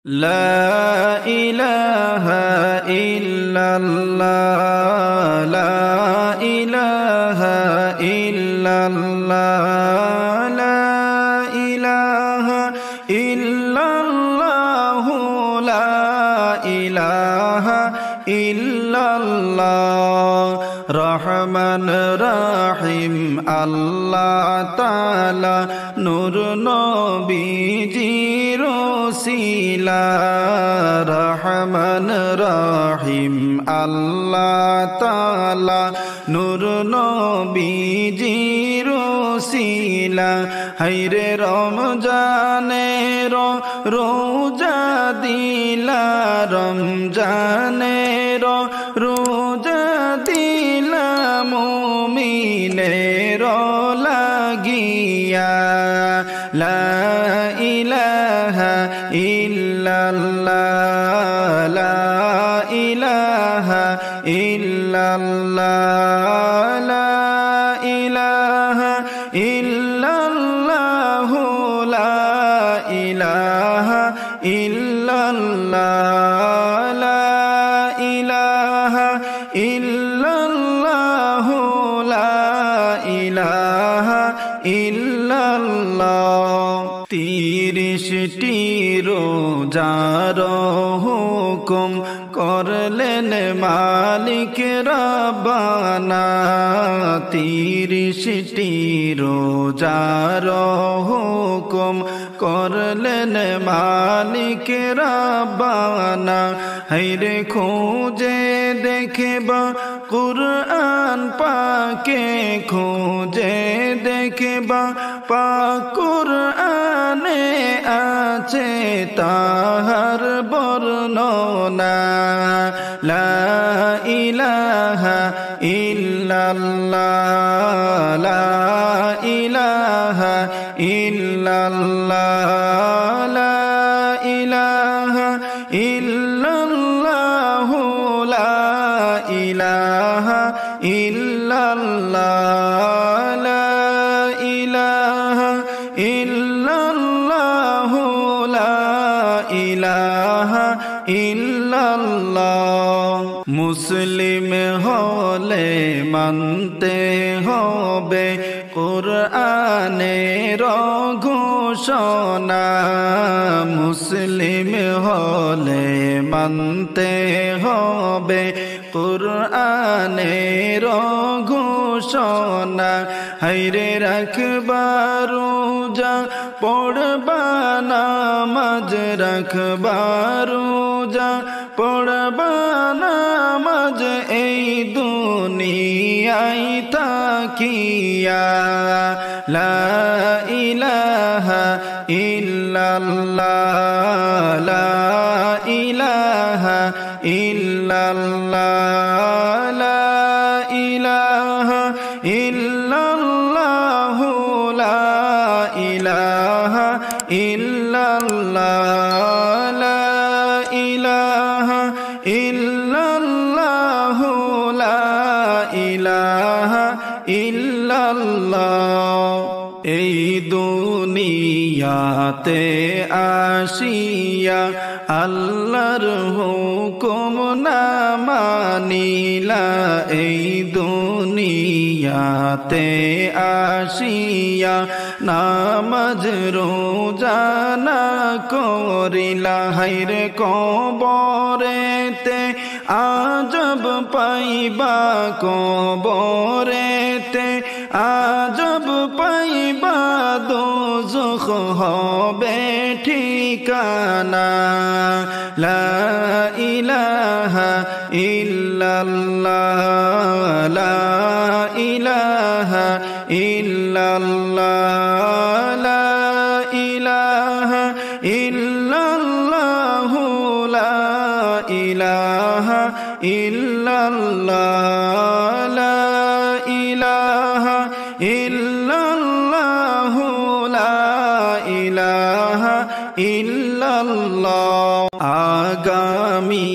লা ইলাহা ইল্লাল্লাহ লা ইলাহা ইল্লাল্লাহ লা ইলাহা ইল্লাল্লাহ লা ইলাহা ইল্লাল্লাহ রহমান রহিম আল্লাহ তাআলা নূর নবীজির ওসিলা রহমান রহিম আল্লাহ তাআলা নূর নবীজির ওসিলা হায়রে রমজানের রোজা দিলা রমজানের রোজা দিলা মুমিনের লাগিয়া লা ইলাহা ইল্লাল্লাহ লা ইলাহা ইল্লাল্লাহ লা ইলাহা ইল্লাল্লাহ লা ইলাহা ইল্লাল্লাহ লা ইলাহা ইল্লাল্লাহ লা ইলাহা ইল্লাল্লাহ 30টি রোজার হুকুম করলেন মালিক রব্বানা 30টি রোজার হুকুম করলেন মালিক রব্বানা হায়রে খোঁজে দেখবা কুরআন পাকে খোঁজে দেখবা পাক কুরআনে আছে তাহার বর্ণনা লা ইলাহা ইল্লাল্লাহ লা ইলাহা ইল্লাল্লাহ লা ইলাহা ইল্লাল্লাহ লা ইলাহা ইল্লাল্লাহ লা ইলাহা ইল্লাল্লাহ লা ইলাহা ইল্লাল্লাহ মুসলিম হলে মানতে হবে কুরআনের ঘোষণা মুসলিম হলে মানতে হবে কুরআনের ঘোষণা হায়রে রাখবা রোজা পড়বা নামাজ রাখবা রোজা পড়বা নামাজ এই দুনিয়ায় তাকিয়া লা ইলাহা ইল্লাল্লাহ লা ইলাহা ইল্লাল্লাহ লা ইলাহা ইল্লাল্লাহ লা ইলাহা ইল্লাল্লাহ লা ইলাহা ইল্লাল্লাহ লা ইলাহা ইল্লাল্লাহ এই দুনিয়াতে আসিয়া আল্লাহর হুকুম না মানিলা এই দুনিয়াতে আসিয়া নামাজ রোজা না করিলা হায়রে কবরেতে আজব পাইবা কবরেতে আজব পাইবা দোজখ হবে ঠিকানা লা ইলাহা ইল্লাল্লাহ লা ইলাহা ইল্লাল্লাহ লা ইলাহা ইল্লাল্লাহ লা ইলাহা ইল্লাল্লাহ লা ইলাহা ইল্লাল্লাহ লা ইলাহা ইল্লাল্লাহ আগামী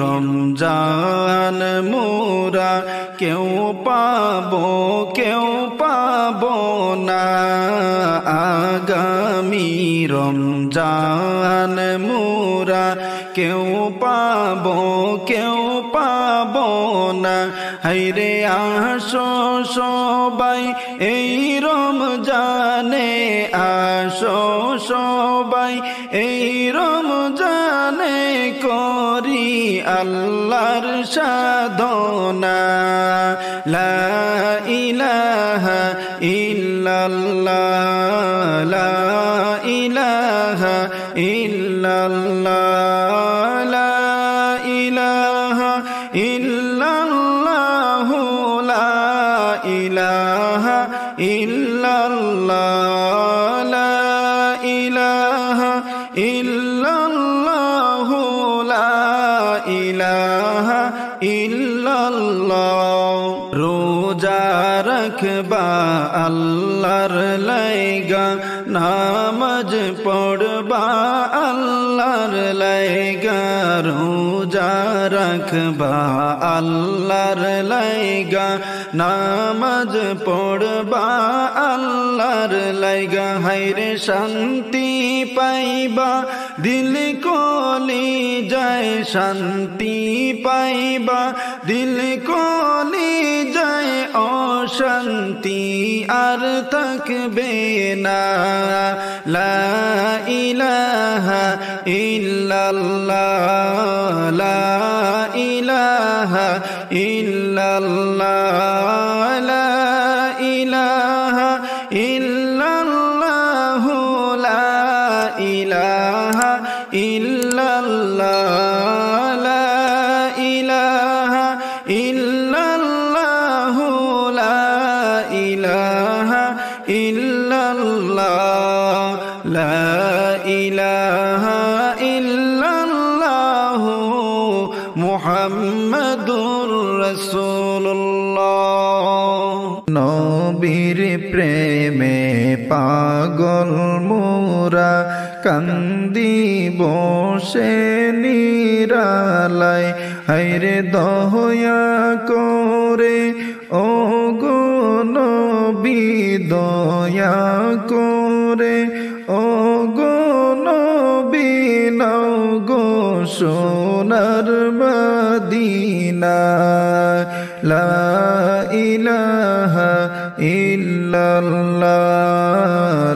রমজান মোরা কেউ পাবো কেউ পাবো না আগামী রমজান মোরা মোরা কেউ পাবো কেউ পাবো না। হায়রে আসো সবাই এই রমজানে, আসো সবাই এই রমজানে করি আল্লাহর সাধনা। লা ইলাহা ইল্লাল্লাহ, লা ইলাহা ইল্লাল্লাহ, লা ইলাহা ইল্লাল্লাহ, লা ইলাহা ইল্লাল্লাহ, লা ইলাহা ইল্লাল্লাহ, লা ইলাহা ইল্লাল্লাহ। রোজা রাখবা আল্লাহর লাইগা, নামাজ পড়বা আল্লাহর লাইগা, রোজা রাখবা আল্লাহর লাইগা, নামাজ পড়বা আল্লাহর লাইগা। হায়রে শান্তি পাইবা দিল কলি যায়, শান্তি পাইবা দিল কলি যায়, অশান্তি আর থাকবে না। লা ইলাহা ইল্লাল্লাহ, লা ইলাহা ইল্লাল্লাহ, লা ইলাহা ইল্লাল্লাহ, লা ইলাহা ইল্লাল্লাহ, লা ইলাহা ইল্লাল্লাহ, লা ইলাহা ইল্লাল্লাহ, লা ইলাহা ইল্লাল্লাহ মুহাম্মাদুর রাসূলুল্লাহ। নবীর প্রেমে পাগল মোরা, কান্দি বসে নিরালায়। হায়রে দয়া করে ও গো নবী, দয়া করে ও গো নবী, নাও গো সোনার মদিনা। লা ইলাহা ইল্লাল্লাহ,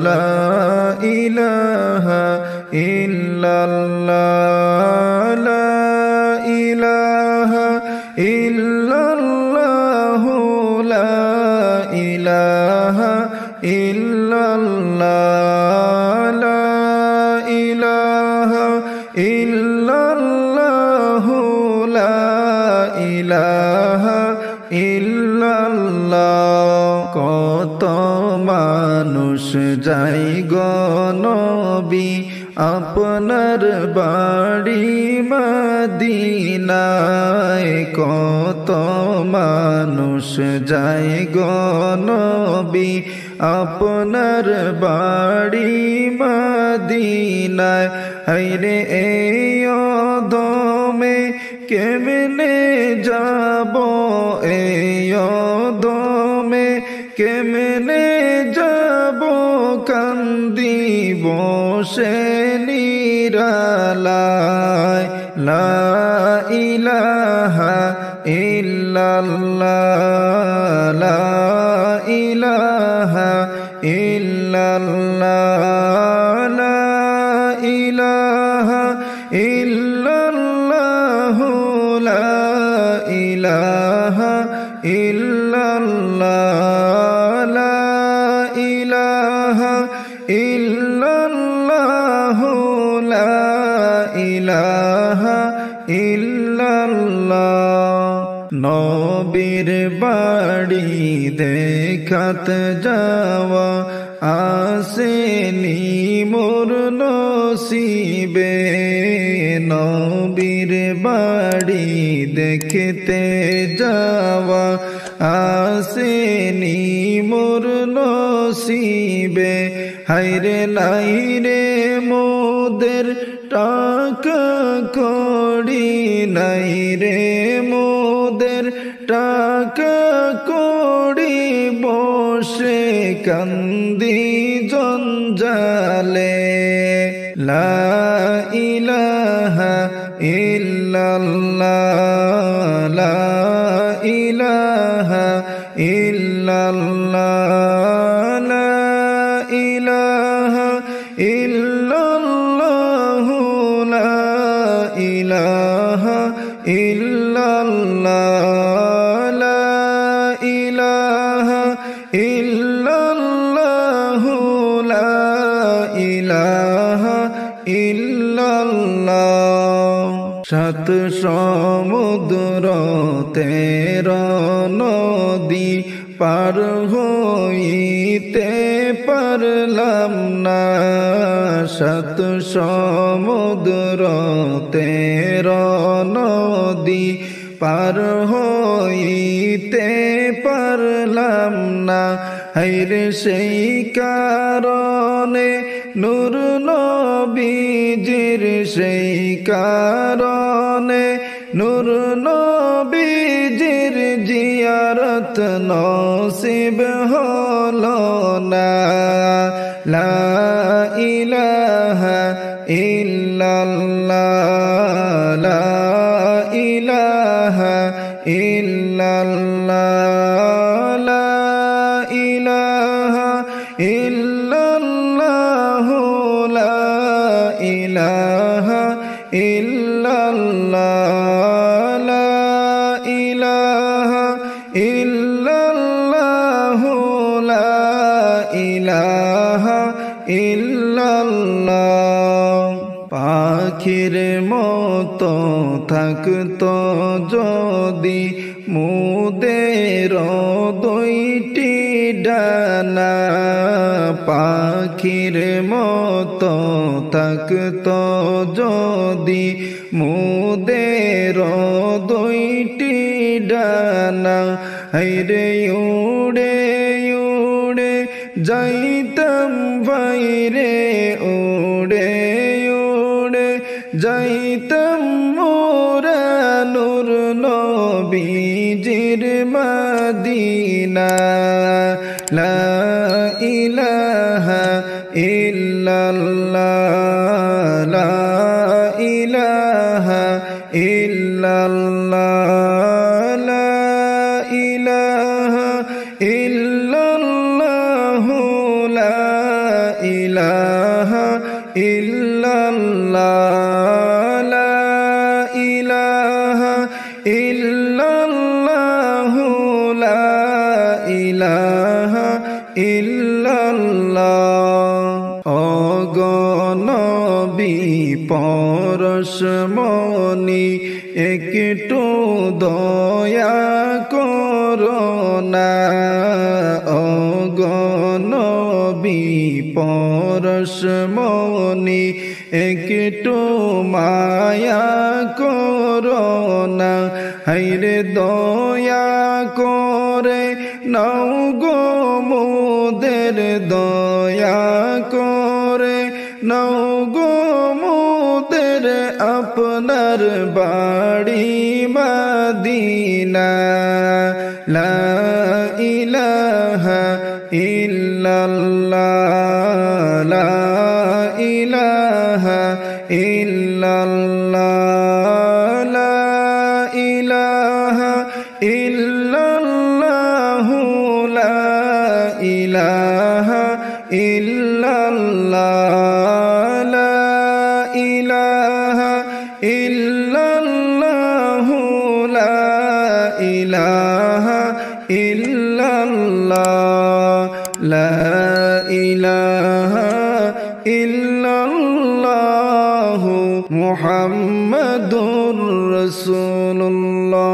লা ইলাহা ইল্লাল্লাহ, লা ইলাহা ইল্লাল্লাহ, লা ইলাহা ইল্লাল্লাহ, লা ইলাহা ইল্লাল্লাহ, লা ইলাহা ইল্লাল্লাহ। কত মানুষ যাই গো নবী আপনার বাড়ি মদিনায়, কত মানুষ যাই গো নবী আপনার বাড়ি মদিনায়। হায়রে এই অধমে কেমনে যাব, এই অধমে কেমনে যাব, কান্দি বসে নিরালায়। লা ইলাহা ইল্লাল্লাহ, লা ইলাহা ইল্লাল্লাহ, লা ইলাহা ইল্লাল্লাহ, লা ইলাহা ইল্লাল্লাহ, লা ইলাহা ইল্লাল্লাহ, লা ইলাহা ইল্লাল্লাহ। নবীর বাড়ি দেখাত যাওয়া আসেনি মোর নসিবে, নবীর বাড়ি দেখতে যাওয়া আসেনি মোর নসিবে। হায়রে নাই রে মোদের টাকা কড়ি, নাই রে মোদের টাকা কড়ি, বসে কান্দি জঞ্জালে। লা ইলাহা ইলাহা ইল্লাল্লাহ লা ইলাহা ইল্লাল্লাহ লা ইলাহা ইল্লাল্লাহ লা ইলাহা ইল্লাল্লাহ লা ইলাহা ইল্লাল্লাহ লা ইলাহা ইল্লাল্লাহ সাত সমুদ্র 13 নদী পার হইতে পারলাম না সাত সমুদ্র 13 নদী পার হইতে পারলাম না হায়রে সেই কারণে নূর নবীজির সেই কারণে নূর নবীজির জিয়ারত নসিব হলো না লা ইলাহা ইল্লাল্লাহ লা ইলাহা ইল্লাল্লাহ লা ইলাহা ইল্লাল্লাহ লা ইলাহা ইল্লাল্লাহ লা ইলাহা ইল্লাল্লাহ লা ইলাহা ইল্লাল্লাহ পাখির মতো থাকতো যদি মোদের দুইটি ডানা পাখির মতো থাকতো যদি মোদের দুইটি ডানা হায়রে উড়ে উড়ে যাইতাম বাইরে উড়ে উড়ে যাইতাম মোরা নূর নবীজির মদিনা লা ইলাহা ইল্লাল্লাহ লা ইলাহা ইল্লাল্লাহ লা ইলাহা ইল্লাল্লাহ লা ইলাহা ইল্লাল্লাহ লা ইলাহা ইল্লাল্লাহ লা ইলাহা ইল্লাল্লাহ অগনবী পরশমণি একটু দয়া করোনা অগনবী পরশমণি একটু মায়া করোনা হায়রে দয়া করে নাও গো মোদের দয়া করে নাও গো মোদের আপনার বাড়ি মদিনা লা ইলাহা ইল্লাল্লাহ লা ইলাহা ইল্লাল্লাহ লা ইলাহা ইল্লাল্লাহ লা ইলাহা ইল্লাল্লাহ লা ইলাহা ইল্লাল্লাহ লা ইলাহা ইল্লাল্লাহ লা ইলাহা ইল্লাল্লাহ মুহাম্মাদুর রাসূলুল্লাহ।